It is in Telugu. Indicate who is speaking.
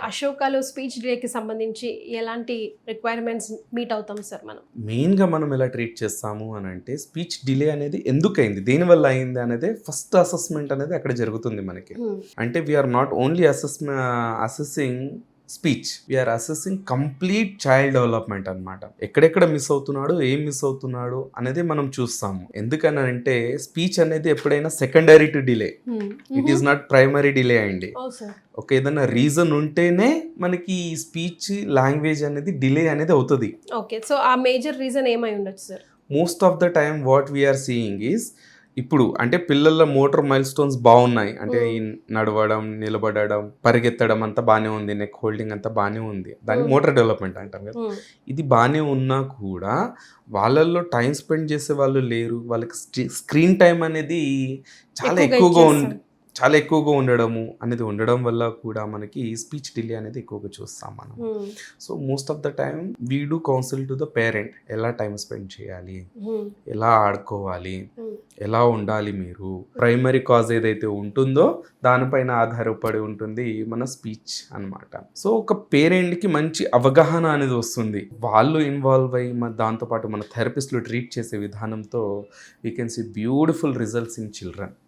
Speaker 1: అశోకాలో స్పీచ్ డిలేకి సంబంధించి ఎలాంటి రిక్వైర్మెంట్స్ మీట్ అవుతాం సార్ మనం?
Speaker 2: మెయిన్గా మనం ఎలా ట్రీట్ చేస్తాము అని అంటే స్పీచ్ డిలే అనేది ఎందుకు అయింది, దేనివల్ల అయింది అనేది ఫస్ట్ అసెస్మెంట్ అనేది అక్కడ జరుగుతుంది మనకి. అంటే we're not only assessing speech, we're assessing complete child development అనమాట. ఎక్కడెక్కడ మిస్ అవుతున్నాడు, ఏం మిస్ అవుతున్నాడు అనేది మనం చూస్తాము. ఎందుకని అంటే స్పీచ్ అనేది ఎప్పుడైనా secondary to delay, it is not primary delay అండి. ఒక ఏదైనా రీజన్ ఉంటేనే మనకి ఈ స్పీచ్ లాంగ్వేజ్ అనేది డిలే అనేది అవుతుంది.
Speaker 1: ఓకే, సో ఆ మేజర్ రీజన్ ఏమై ఉండొచ్చు sir?
Speaker 2: Most of the time what we're seeing is, ఇప్పుడు అంటే పిల్లల మోటార్ మైల్ స్టోన్స్ బాగున్నాయి, అంటే ఈ నడవడం, నిలబడడం, పరిగెత్తడం అంతా బాగానే ఉంది, నెక్ హోల్డింగ్ అంతా బాగానే ఉంది, దాన్ని మోటార్ డెవలప్మెంట్ అంటాం కదా. ఇది బాగానే ఉన్నా కూడా వాళ్ళల్లో టైం స్పెండ్ చేసే వాళ్ళు లేరు. వాళ్ళకి స్క్రీన్ టైం అనేది చాలా ఎక్కువగా ఉండడము అనేది ఉండడం వల్ల కూడా మనకి స్పీచ్ డిలే అనేది ఎక్కువగా చూస్తాం మనం. So most of the time we do council to the parent, ఎలా టైం స్పెండ్ చేయాలి, ఎలా ఆడుకోవాలి, ఎలా ఉండాలి మీరు. ప్రైమరీ కాజ్ ఏదైతే ఉంటుందో దానిపైన ఆధారపడి ఉంటుంది మన స్పీచ్ అన్నమాట. సో ఒక పేరెంట్కి మంచి అవగాహన అనేది వస్తుంది, వాళ్ళు ఇన్వాల్వ్ అయ్యి దాంతోపాటు మన థెరపిస్ట్లు ట్రీట్ చేసే విధానంతో we can see beautiful results in children.